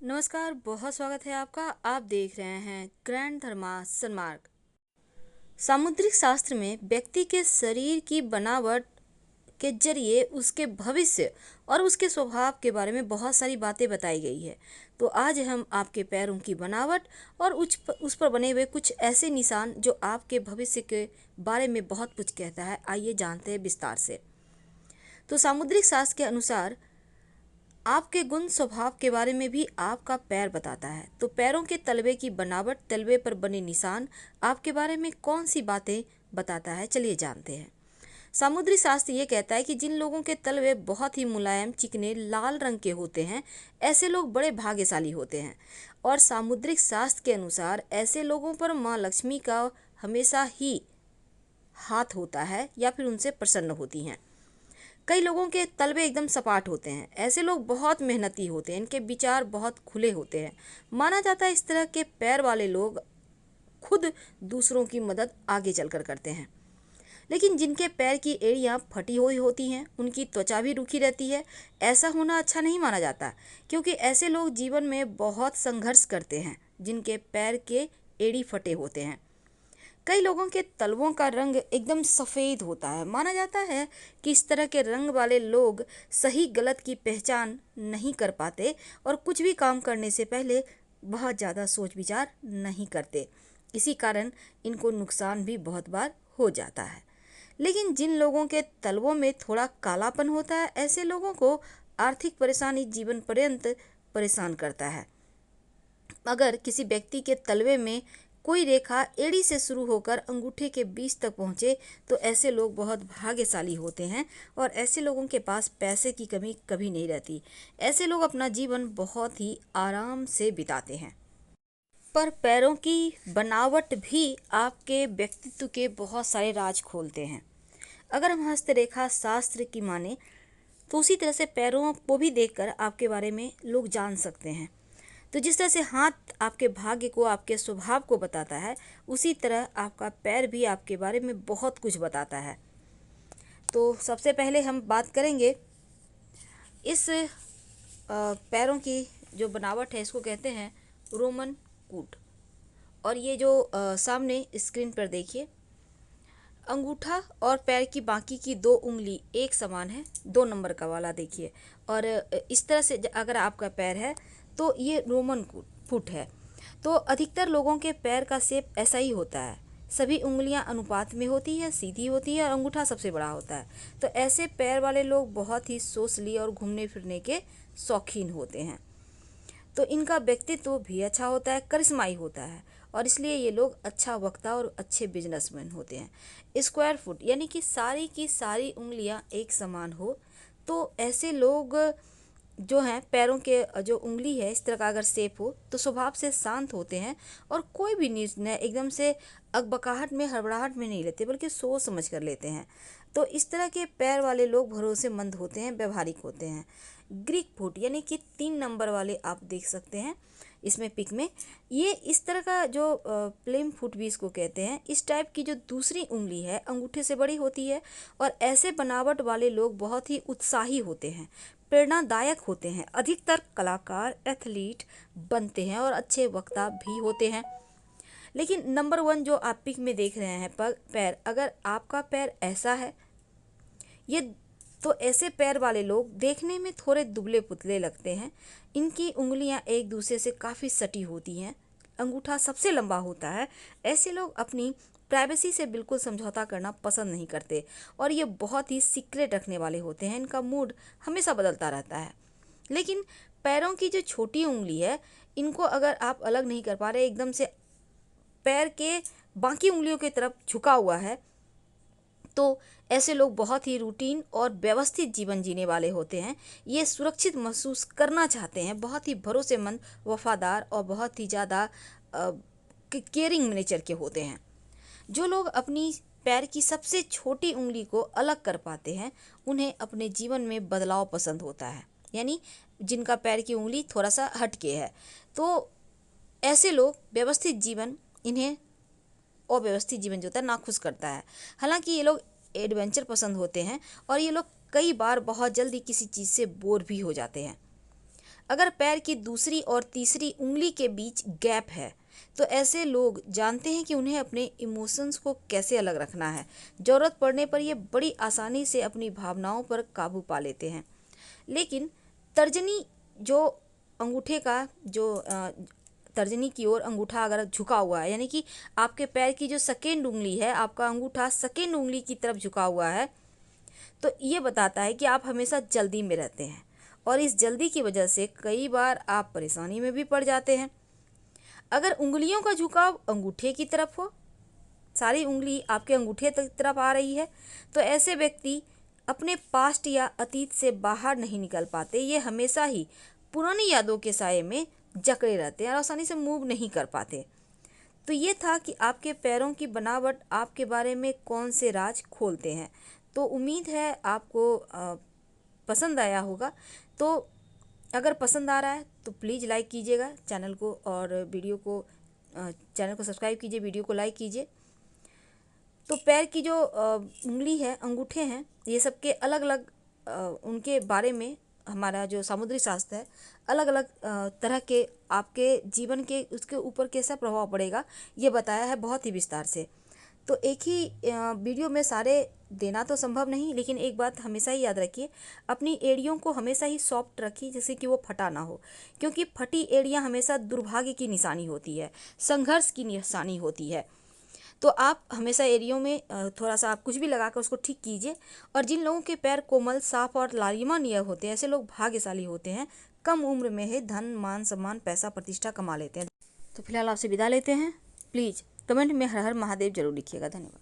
नमस्कार, बहुत स्वागत है आपका। आप देख रहे हैं ग्रैंड धर्मा सन्मार्ग। सामुद्रिक शास्त्र में व्यक्ति के शरीर की बनावट के जरिए उसके भविष्य और उसके स्वभाव के बारे में बहुत सारी बातें बताई गई है। तो आज हम आपके पैरों की बनावट और उस पर बने हुए कुछ ऐसे निशान जो आपके भविष्य के बारे में बहुत कुछ कहता है, आइए जानते हैं विस्तार से। तो सामुद्रिक शास्त्र के अनुसार आपके गुण स्वभाव के बारे में भी आपका पैर बताता है। तो पैरों के तलवे की बनावट, तलवे पर बने निशान आपके बारे में कौन सी बातें बताता है, चलिए जानते हैं। समुद्री शास्त्र ये कहता है कि जिन लोगों के तलवे बहुत ही मुलायम, चिकने, लाल रंग के होते हैं, ऐसे लोग बड़े भाग्यशाली होते हैं। और सामुद्रिक शास्त्र के अनुसार ऐसे लोगों पर माँ लक्ष्मी का हमेशा ही हाथ होता है या फिर उनसे प्रसन्न होती हैं। कई लोगों के तलवे एकदम सपाट होते हैं, ऐसे लोग बहुत मेहनती होते हैं, इनके विचार बहुत खुले होते हैं। माना जाता है इस तरह के पैर वाले लोग खुद दूसरों की मदद आगे चलकर करते हैं। लेकिन जिनके पैर की एड़ियाँ फटी हुई होती हैं, उनकी त्वचा भी रूखी रहती है, ऐसा होना अच्छा नहीं माना जाता, क्योंकि ऐसे लोग जीवन में बहुत संघर्ष करते हैं जिनके पैर के एड़ी फटे होते हैं। कई लोगों के तलवों का रंग एकदम सफ़ेद होता है। माना जाता है कि इस तरह के रंग वाले लोग सही गलत की पहचान नहीं कर पाते और कुछ भी काम करने से पहले बहुत ज़्यादा सोच विचार नहीं करते। इसी कारण इनको नुकसान भी बहुत बार हो जाता है। लेकिन जिन लोगों के तलवों में थोड़ा कालापन होता है, ऐसे लोगों को आर्थिक परेशानी जीवन पर्यंत परेशान करता है। अगर किसी व्यक्ति के तलवे में कोई रेखा एड़ी से शुरू होकर अंगूठे के बीच तक पहुंचे तो ऐसे लोग बहुत भाग्यशाली होते हैं और ऐसे लोगों के पास पैसे की कमी कभी नहीं रहती। ऐसे लोग अपना जीवन बहुत ही आराम से बिताते हैं। पर पैरों की बनावट भी आपके व्यक्तित्व के बहुत सारे राज खोलते हैं। अगर हम हस्तरेखा शास्त्र की माने तो उसी तरह से पैरों को भी देखकर आपके बारे में लोग जान सकते हैं। तो जिस तरह से हाथ आपके भाग्य को, आपके स्वभाव को बताता है, उसी तरह आपका पैर भी आपके बारे में बहुत कुछ बताता है। तो सबसे पहले हम बात करेंगे इस पैरों की जो बनावट है, इसको कहते हैं रोमन कूट। और ये जो सामने स्क्रीन पर देखिए, अंगूठा और पैर की बाकी की दो उंगली एक समान है, 2 नंबर का वाला देखिए। और इस तरह से अगर आपका पैर है तो ये रोमन फुट है। तो अधिकतर लोगों के पैर का शेप ऐसा ही होता है, सभी उंगलियां अनुपात में होती है, सीधी होती है और अंगूठा सबसे बड़ा होता है। तो ऐसे पैर वाले लोग बहुत ही सोशली और घूमने फिरने के शौकीन होते हैं। तो इनका व्यक्तित्व भी अच्छा होता है, करिश्माई होता है और इसलिए ये लोग अच्छा वक्ता और अच्छे बिजनेसमैन होते हैं। स्क्वायर फुट यानी कि सारी की सारी उंगलियां एक समान हो, तो ऐसे लोग जो हैं, पैरों के जो उंगली है इस तरह का अगर शेप हो तो स्वभाव से शांत होते हैं और कोई भी निर्णय एकदम से अकबकाहट में, हड़बड़ाहट में नहीं लेते, बल्कि सोच समझ कर लेते हैं। तो इस तरह के पैर वाले लोग भरोसेमंद होते हैं, व्यवहारिक होते हैं। ग्रीक फुट यानी कि 3 नंबर वाले आप देख सकते हैं इसमें पिक में, ये इस तरह का जो प्लेम फुट भी इसको कहते हैं। इस टाइप की जो दूसरी उंगली है अंगूठे से बड़ी होती है और ऐसे बनावट वाले लोग बहुत ही उत्साही होते हैं, प्रेरणादायक होते हैं, अधिकतर कलाकार, एथलीट बनते हैं और अच्छे वक्ता भी होते हैं। लेकिन नंबर 1 जो आप पिक में देख रहे हैं पैर, अगर आपका पैर ऐसा है, ये तो ऐसे पैर वाले लोग देखने में थोड़े दुबले पुतले लगते हैं। इनकी उंगलियां एक दूसरे से काफ़ी सटी होती हैं, अंगूठा सबसे लंबा होता है। ऐसे लोग अपनी प्राइवेसी से बिल्कुल समझौता करना पसंद नहीं करते और ये बहुत ही सीक्रेट रखने वाले होते हैं। इनका मूड हमेशा बदलता रहता है। लेकिन पैरों की जो छोटी उंगली है, इनको अगर आप अलग नहीं कर पा रहे, एकदम से पैर के बाकी उंगलियों की तरफ झुका हुआ है, तो ऐसे लोग बहुत ही रूटीन और व्यवस्थित जीवन जीने वाले होते हैं। ये सुरक्षित महसूस करना चाहते हैं, बहुत ही भरोसेमंद, वफादार और बहुत ही ज़्यादा केयरिंग नेचर के होते हैं। जो लोग अपनी पैर की सबसे छोटी उंगली को अलग कर पाते हैं, उन्हें अपने जीवन में बदलाव पसंद होता है, यानी जिनका पैर की उंगली थोड़ा सा हटके है। तो ऐसे लोग व्यवस्थित जीवन, इन्हें अव्यवस्थित जीवन जो होता है नाखुश करता है। हालांकि ये लोग एडवेंचर पसंद होते हैं और ये लोग कई बार बहुत जल्दी किसी चीज़ से बोर भी हो जाते हैं। अगर पैर की दूसरी और तीसरी उंगली के बीच गैप है तो ऐसे लोग जानते हैं कि उन्हें अपने इमोशंस को कैसे अलग रखना है। ज़रूरत पड़ने पर ये बड़ी आसानी से अपनी भावनाओं पर काबू पा लेते हैं। लेकिन तर्जनी जो अंगूठे का जो तर्जनी की ओर अंगूठा अगर झुका हुआ है, यानी कि आपके पैर की जो सेकेंड उंगली है, आपका अंगूठा सेकेंड उंगली की तरफ झुका हुआ है, तो ये बताता है कि आप हमेशा जल्दी में रहते हैं और इस जल्दी की वजह से कई बार आप परेशानी में भी पड़ जाते हैं। अगर उंगलियों का झुकाव अंगूठे की तरफ हो, सारी उंगली आपके अंगूठे की तरफ आ रही है, तो ऐसे व्यक्ति अपने पास्ट या अतीत से बाहर नहीं निकल पाते। ये हमेशा ही पुरानी यादों के साए में जकड़े रहते हैं और आसानी से मूव नहीं कर पाते। तो ये था कि आपके पैरों की बनावट आपके बारे में कौन से राज खोलते हैं। तो उम्मीद है आपको पसंद आया होगा। तो अगर पसंद आ रहा है तो प्लीज़ लाइक कीजिएगा चैनल को, और चैनल को सब्सक्राइब कीजिए, वीडियो को लाइक कीजिए। तो पैर की जो उंगली है, अंगूठे हैं, ये सबके अलग अलग उनके बारे में हमारा जो सामुद्रिक शास्त्र है अलग अलग तरह के आपके जीवन के उसके ऊपर कैसा प्रभाव पड़ेगा ये बताया है बहुत ही विस्तार से। तो एक ही वीडियो में सारे देना तो संभव नहीं, लेकिन एक बात हमेशा ही याद रखिए, अपनी एड़ियों को हमेशा ही सॉफ्ट रखिए जिससे कि वो फटा ना हो, क्योंकि फटी एड़ियाँ हमेशा दुर्भाग्य की निशानी होती है, संघर्ष की निशानी होती है। तो आप हमेशा एरियो में थोड़ा सा आप कुछ भी लगा कर उसको ठीक कीजिए। और जिन लोगों के पैर कोमल, साफ और लालिमा होते हैं, ऐसे लोग भाग्यशाली होते हैं, कम उम्र में ही धन, मान, सम्मान, पैसा, प्रतिष्ठा कमा लेते हैं। तो फिलहाल आपसे विदा लेते हैं। प्लीज़ कमेंट में हर हर महादेव जरूर लिखिएगा। धन्यवाद।